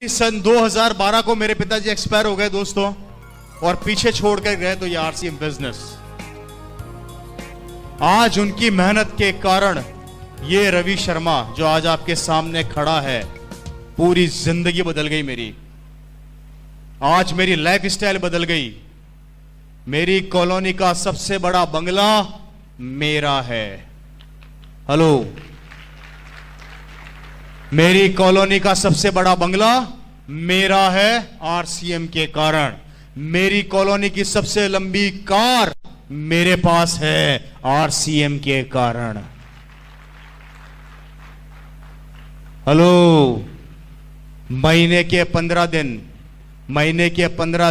सन 2012 को मेरे पिताजी एक्सपायर हो गए दोस्तों, और पीछे छोड़ कर गए तो ये आरसीएम बिजनेस। आज उनकी मेहनत के कारण ये रवि शर्मा जो आज आपके सामने खड़ा है, पूरी जिंदगी बदल गई मेरी। आज मेरी लाइफ स्टाइल बदल गई। मेरी कॉलोनी का सबसे बड़ा बंगला मेरा है। हेलो, मेरी कॉलोनी का सबसे बड़ा बंगला मेरा है आरसीएम के कारण। मेरी कॉलोनी की सबसे लंबी कार मेरे पास है आरसीएम के कारण। हेलो, महीने के 15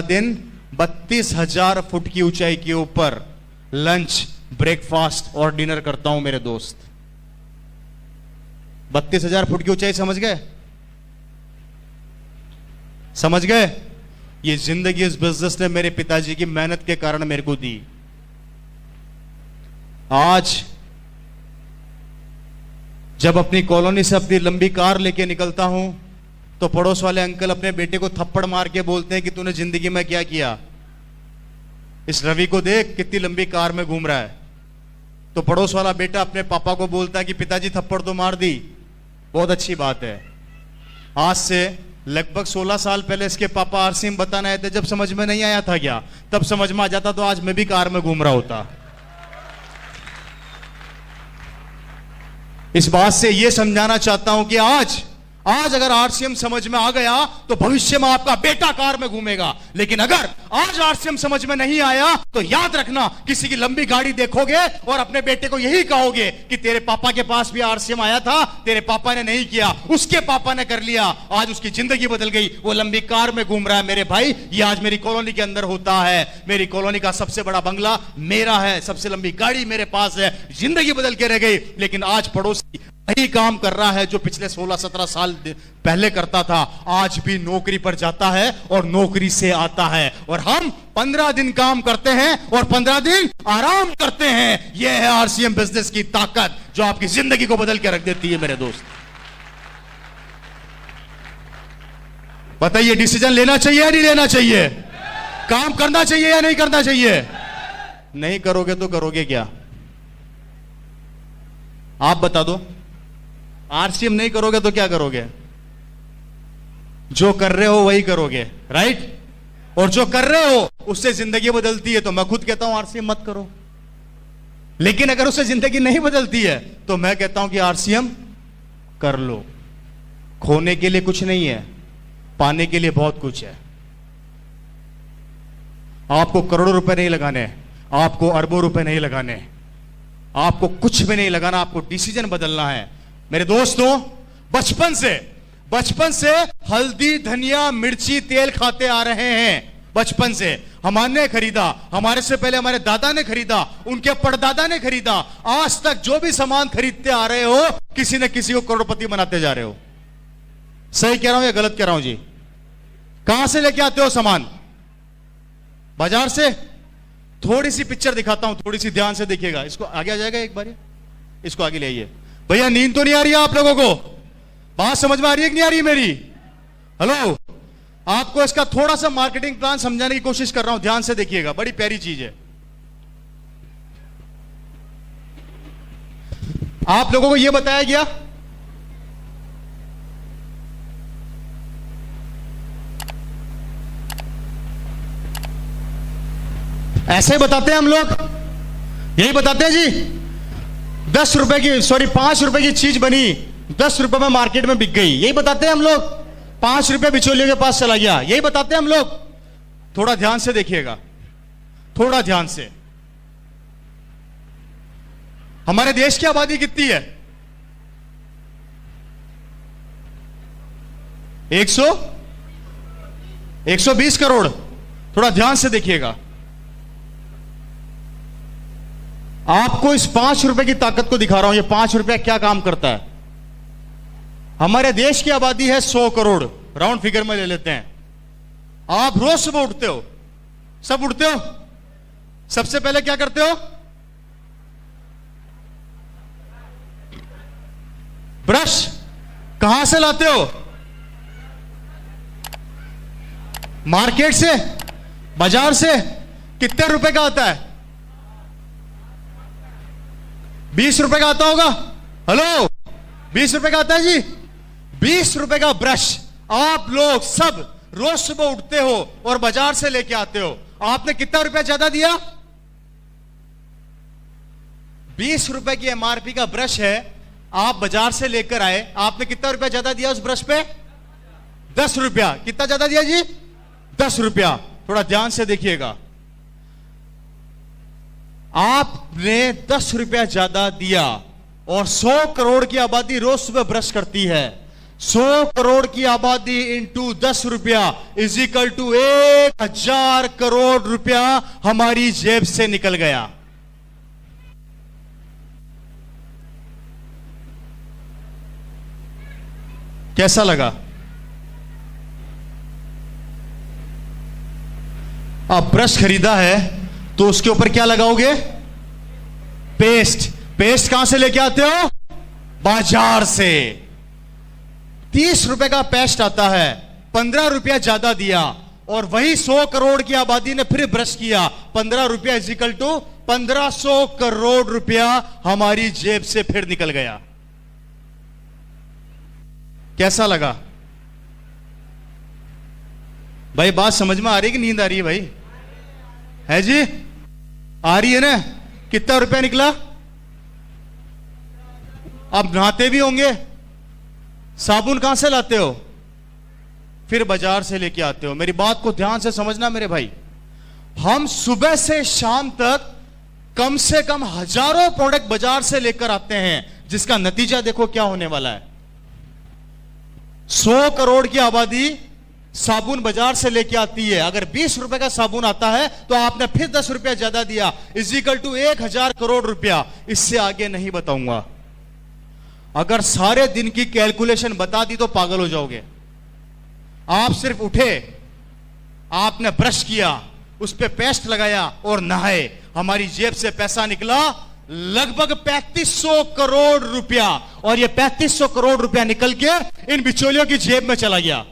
दिन 32,000 फुट की ऊंचाई के ऊपर लंच, ब्रेकफास्ट और डिनर करता हूं मेरे दोस्त। 32,000 फुट की ऊंचाई, समझ गए? समझ गए? ये जिंदगी इस बिजनेस ने मेरे पिताजी की मेहनत के कारण मेरे को दी। आज जब अपनी कॉलोनी से अपनी लंबी कार लेके निकलता हूं तो पड़ोस वाले अंकल अपने बेटे को थप्पड़ मार के बोलते हैं कि तूने जिंदगी में क्या किया, इस रवि को देख कितनी लंबी कार में घूम रहा है। तो पड़ोस वाला बेटा अपने पापा को बोलता है कि पिताजी थप्पड़ तो मार दी, बहुत अच्छी बात है। आज से लगभग 16 साल पहले इसके पापा आरसीएम बताने आए थे। जब समझ में नहीं आया था क्या, तब समझ में आ जाता तो आज मैं भी कार में घूम रहा होता। इस बात से यह समझाना चाहता हूं कि आज अगर आरसीएम समझ में आ गया तो भविष्य में आपका बेटा कार में घूमेगा। लेकिन अगर आज आरसीएम समझ में नहीं आया तो याद रखना, किसी की लंबी गाड़ी देखोगे और अपने बेटे को यही कहोगे कि तेरे पापा के पास भी आरसीएम आया था, तेरे पापा ने नहीं किया, उसके पापा ने कर लिया, आज उसकी जिंदगी बदल गई, वो लंबी कार में घूम रहा है। मेरे भाई, ये आज मेरी कॉलोनी के अंदर होता है। मेरी कॉलोनी का सबसे बड़ा बंगला मेरा है, सबसे लंबी गाड़ी मेरे पास है। जिंदगी बदल के रह गई, लेकिन आज पड़ोसी वही काम कर रहा है जो पिछले 16-17 साल पहले करता था। आज भी नौकरी पर जाता है और नौकरी से आता है, और हम 15 दिन काम करते हैं और 15 दिन आराम करते हैं। यह है आरसीएम बिजनेस की ताकत, जो आपकी जिंदगी को बदल के रख देती है मेरे दोस्त। बताइए, डिसीजन लेना चाहिए या नहीं लेना चाहिए? काम करना चाहिए या नहीं करना चाहिए? नहीं करोगे तो करोगे क्या? आप बता दो। आरसीएम नहीं करोगे तो क्या करोगे? जो कर रहे हो वही करोगे, राइट? और जो कर रहे हो उससे जिंदगी बदलती है, तो मैं खुद कहता हूं आरसीएम मत करो। लेकिन अगर उससे जिंदगी नहीं बदलती है तो मैं कहता हूं कि आरसीएम कर लो। खोने के लिए कुछ नहीं है, पाने के लिए बहुत कुछ है। आपको करोड़ों रुपए नहीं लगाने, आपको अरबों रुपए नहीं लगाने, आपको कुछ भी नहीं लगाना, आपको डिसीजन बदलना है। मेरे दोस्तों, बचपन से हल्दी, धनिया, मिर्ची, तेल खाते आ रहे हैं। बचपन से हमने खरीदा, हमारे से पहले हमारे दादा ने खरीदा, उनके परदादा ने खरीदा। आज तक जो भी सामान खरीदते आ रहे हो, किसी न किसी को करोड़पति बनाते जा रहे हो। सही कह रहा हूं या गलत कह रहा हूं जी? कहां से लेके आते हो सामान? बाजार से। थोड़ी सी पिक्चर दिखाता हूं, थोड़ी सी ध्यान से देखिएगा। इसको आगे आ जाएगा एक बार, इसको आगे ले आइए। भैया, नींद तो नहीं आ रही है आप लोगों को? बात समझ में आ रही है कि नहीं आ रही मेरी? हेलो, आपको इसका थोड़ा सा मार्केटिंग प्लान समझाने की कोशिश कर रहा हूं, ध्यान से देखिएगा। बड़ी प्यारी चीज है। आप लोगों को यह बताया गया ऐसे बताते हैं हम लोग, यही बताते हैं जी। 10 रुपए की, सॉरी 5 रुपए की चीज बनी, 10 रुपए में मार्केट में बिक गई, यही बताते हैं हम लोग। 5 रुपए बिचौलियों के पास चला गया, यही बताते हैं हम लोग। थोड़ा ध्यान से देखिएगा, थोड़ा ध्यान से। हमारे देश की आबादी कितनी है? 120 करोड़। थोड़ा ध्यान से देखिएगा। आपको इस 5 रुपए की ताकत को दिखा रहा हूं। ये 5 रुपया क्या काम करता है? हमारे देश की आबादी है 100 करोड़, राउंड फिगर में ले लेते हैं। आप रोज सुबह उठते हो, सब उठते हो, सबसे पहले क्या करते हो? ब्रश। कहां से लाते हो? मार्केट से, बाजार से कितने रुपए का आता है? 20 रुपए का आता होगा। हेलो, 20 रुपए का आता है जी। 20 रुपए का ब्रश आप लोग सब रोज सुबह उठते हो और बाजार से लेके आते हो। आपने कितना रुपया ज्यादा दिया? 20 रुपए की एमआरपी का ब्रश है, आप बाजार से लेकर आए, आपने कितना रुपया ज्यादा दिया उस ब्रश पे? 10 रुपया। कितना ज्यादा दिया जी? 10 रुपया। थोड़ा ध्यान से देखिएगा, आपने 10 रुपया ज्यादा दिया और 100 करोड़ की आबादी रोज सुबह ब्रश करती है। 100 करोड़ की आबादी इंटू 10 रुपया इज इक्वल टू 1000 करोड़ रुपया हमारी जेब से निकल गया। कैसा लगा? आप ब्रश खरीदा है तो उसके ऊपर क्या लगाओगे? पेस्ट। पेस्ट कहां से लेके आते हो? बाजार से। 30 रुपए का पेस्ट आता है, 15 रुपया ज्यादा दिया और वही 100 करोड़ की आबादी ने फिर ब्रश किया। 15 रुपया इज इक्वल टू 1500 करोड़ रुपया हमारी जेब से फिर निकल गया। कैसा लगा भाई? बात समझ में आ रही है कि नींद आ रही है भाई? है जी? आ रही है ना? कितना रुपया निकला? आप नहाते भी होंगे, साबुन कहां से लाते हो? फिर बाजार से लेके आते हो। मेरी बात को ध्यान से समझना मेरे भाई, हम सुबह से शाम तक कम से कम हजारों प्रोडक्ट बाजार से लेकर आते हैं, जिसका नतीजा देखो क्या होने वाला है। 100 करोड़ की आबादी साबुन बाजार से लेके आती है। अगर 20 रुपए का साबुन आता है तो आपने फिर 10 रुपया ज्यादा दिया, इज इक्वल टू 1000 करोड़ रुपया। इससे आगे नहीं बताऊंगा। अगर सारे दिन की कैलकुलेशन बता दी तो पागल हो जाओगे। आप सिर्फ उठे, आपने ब्रश किया, उस पे पेस्ट लगाया और नहाए, हमारी जेब से पैसा निकला लगभग 3500 करोड़ रुपया। और ये 3500 करोड़ रुपया निकल के इन बिचौलियों की जेब में चला गया,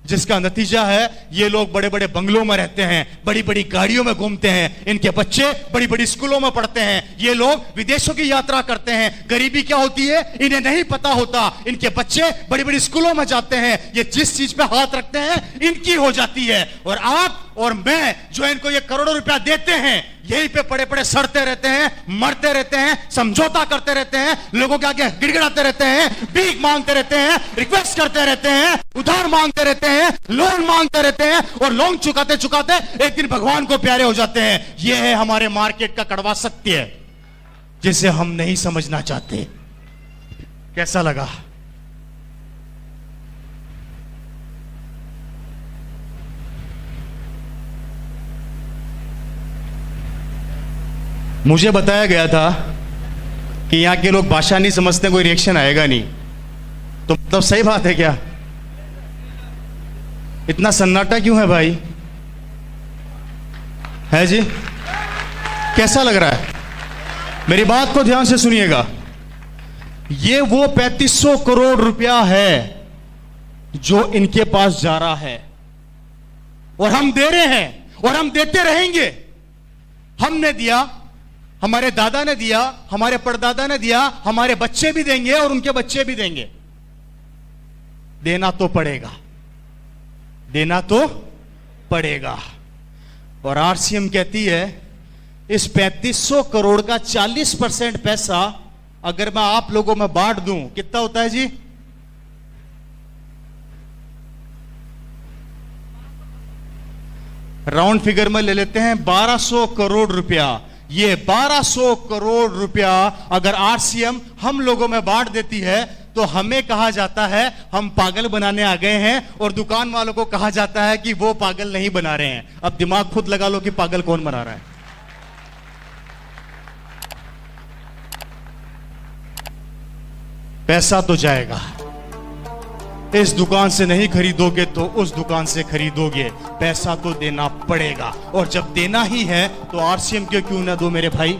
जिसका नतीजा है ये लोग बड़े बड़े बंगलों में रहते हैं, बड़ी बड़ी गाड़ियों में घूमते हैं, इनके बच्चे बड़ी बड़ी स्कूलों में पढ़ते हैं, ये लोग विदेशों की यात्रा करते हैं। गरीबी क्या होती है इन्हें नहीं पता होता। इनके बच्चे बड़ी बड़ी स्कूलों में जाते हैं, ये जिस चीज पे हाथ रखते हैं इनकी हो जाती है। और आप और मैं जो इनको ये करोड़ों रुपया देते हैं, यहीं पे पड़े पड़े सड़ते रहते हैं, मरते रहते हैं, समझौता करते रहते हैं, लोगों के आगे गिड़गिड़ाते रहते हैं, भीख मांगते रहते हैं, रिक्वेस्ट करते रहते हैं, उधार मांगते रहते हैं, लोन मांगते रहते हैं और लोन चुकाते चुकाते एक दिन भगवान को प्यारे हो जाते हैं। यह है हमारे मार्केट का कड़वा सत्य, जिसे हम नहीं समझना चाहते। कैसा लगा? मुझे बताया गया था कि यहां के लोग भाषा नहीं समझते, कोई रिएक्शन आएगा नहीं, तो मतलब सही बात है क्या? इतना सन्नाटा क्यों है भाई? है जी? कैसा लग रहा है? मेरी बात को ध्यान से सुनिएगा। ये वो 3500 करोड़ रुपया है जो इनके पास जा रहा है और हम दे रहे हैं और हम देते रहेंगे। हमने दिया, हमारे दादा ने दिया, हमारे परदादा ने दिया, हमारे बच्चे भी देंगे और उनके बच्चे भी देंगे। देना तो पड़ेगा, देना तो पड़ेगा। और आरसीएम कहती है इस 3500 करोड़ का 40% पैसा अगर मैं आप लोगों में बांट दूं, कितना होता है जी? राउंड फिगर में ले लेते हैं 1200 करोड़ रुपया। ये 1200 करोड़ रुपया अगर आरसीएम हम लोगों में बांट देती है तो हमें कहा जाता है हम पागल बनाने आ गए हैं, और दुकान वालों को कहा जाता है कि वो पागल नहीं बना रहे हैं। अब दिमाग खुद लगा लो कि पागल कौन बना रहा है। पैसा तो जाएगा, इस दुकान से नहीं खरीदोगे तो उस दुकान से खरीदोगे, पैसा तो देना पड़ेगा। और जब देना ही है तो आरसीएम क्यों ना दो मेरे भाई?